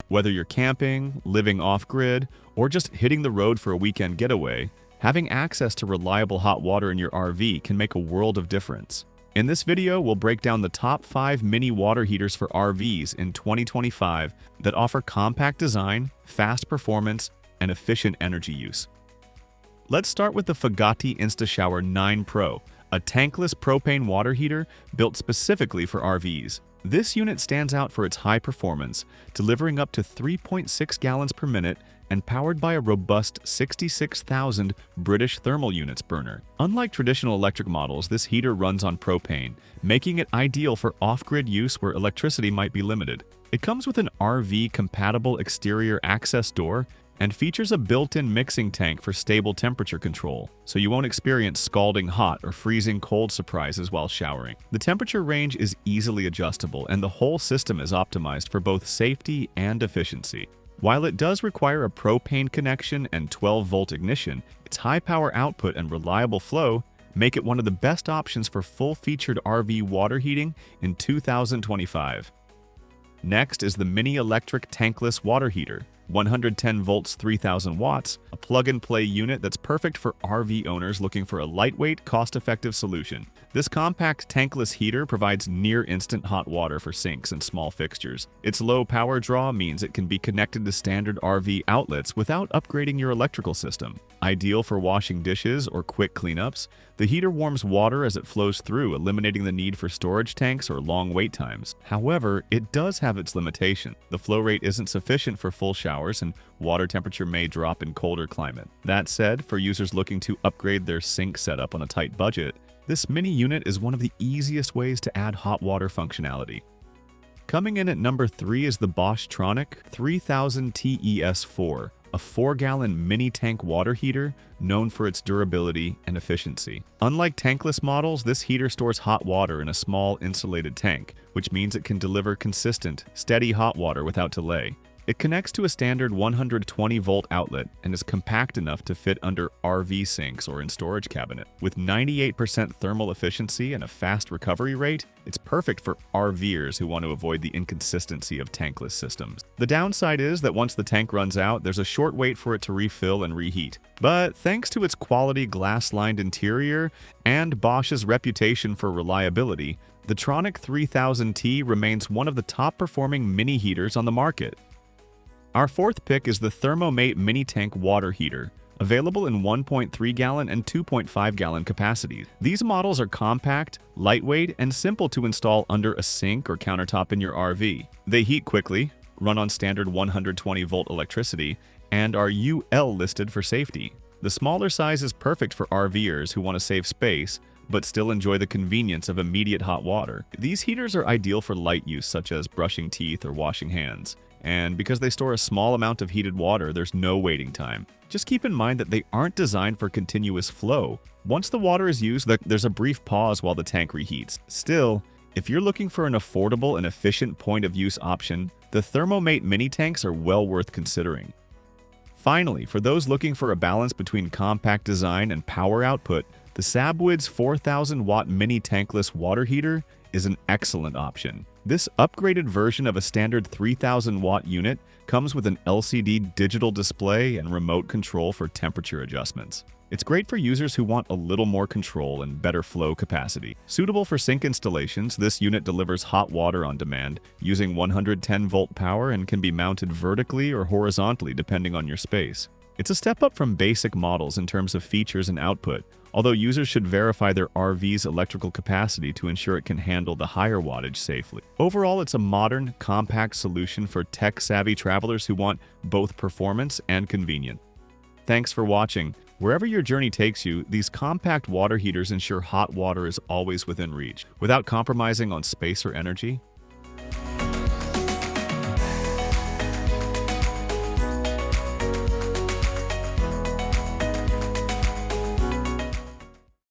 Whether you're camping, living off-grid, or just hitting the road for a weekend getaway, having access to reliable hot water in your RV can make a world of difference. In this video, we'll break down the top 5 mini water heaters for RVs in 2025 that offer compact design, fast performance, and efficient energy use. Let's start with the FOGATTI INSTASHOWER 9 Pro, a tankless propane water heater built specifically for RVs. This unit stands out for its high performance, delivering up to 3.6 gallons per minute and powered by a robust 66,000 British thermal units burner. Unlike traditional electric models, this heater runs on propane, making it ideal for off-grid use where electricity might be limited. It comes with an RV-compatible exterior access door and features a built-in mixing tank for stable temperature control, so you won't experience scalding hot or freezing cold surprises while showering. The temperature range is easily adjustable, and the whole system is optimized for both safety and efficiency. While it does require a propane connection and 12-volt ignition, its high power output and reliable flow make it one of the best options for full-featured RV water heating in 2025. Next is the mini electric tankless water heater. 110 volts, 3000 watts, a plug-and-play unit that's perfect for RV owners looking for a lightweight, cost-effective solution. This compact tankless heater provides near-instant hot water for sinks and small fixtures. Its low power draw means it can be connected to standard RV outlets without upgrading your electrical system. Ideal for washing dishes or quick cleanups, the heater warms water as it flows through, eliminating the need for storage tanks or long wait times. However, it does have its limitation. The flow rate isn't sufficient for full showers, and water temperature may drop in colder climate. That said, for users looking to upgrade their sink setup on a tight budget, this mini unit is one of the easiest ways to add hot water functionality. Coming in at number 3 is the BOSCH TRONIC 3000 TES4, a 4-gallon mini tank water heater known for its durability and efficiency. Unlike tankless models, this heater stores hot water in a small insulated tank, which means it can deliver consistent, steady hot water without delay. It connects to a standard 120-volt outlet and is compact enough to fit under RV sinks or in storage cabinet. With 98% thermal efficiency and a fast recovery rate, it's perfect for RVers who want to avoid the inconsistency of tankless systems. The downside is that once the tank runs out, there's a short wait for it to refill and reheat. But thanks to its quality glass-lined interior and Bosch's reputation for reliability, the TRONIC 3000T remains one of the top-performing mini heaters on the market. Our fourth pick is the THERMOMATE mini tank water heater, available in 1.3 gallon and 2.5 gallon capacities. These models are compact, lightweight, and simple to install under a sink or countertop in your RV. They heat quickly, run on standard 120-volt electricity, and are UL listed for safety. The smaller size is perfect for RVers who want to save space but still enjoy the convenience of immediate hot water. These heaters are ideal for light use such as brushing teeth or washing hands. And because they store a small amount of heated water, there's no waiting time. Just keep in mind that they aren't designed for continuous flow. Once the water is used, there's a brief pause while the tank reheats. Still, if you're looking for an affordable and efficient point-of-use option, the THERMOMATE mini tanks are well worth considering. Finally, for those looking for a balance between compact design and power output, the SABUIDDS 4000-watt mini tankless water heater is an excellent option. This upgraded version of a standard 3000-watt unit comes with an LCD digital display and remote control for temperature adjustments. It's great for users who want a little more control and better flow capacity. Suitable for sink installations, this unit delivers hot water on demand using 110-volt power and can be mounted vertically or horizontally depending on your space. It's a step up from basic models in terms of features and output, although users should verify their RV's electrical capacity to ensure it can handle the higher wattage safely. Overall, it's a modern, compact solution for tech-savvy travelers who want both performance and convenience. Thanks for watching. Wherever your journey takes you, these compact water heaters ensure hot water is always within reach, without compromising on space or energy.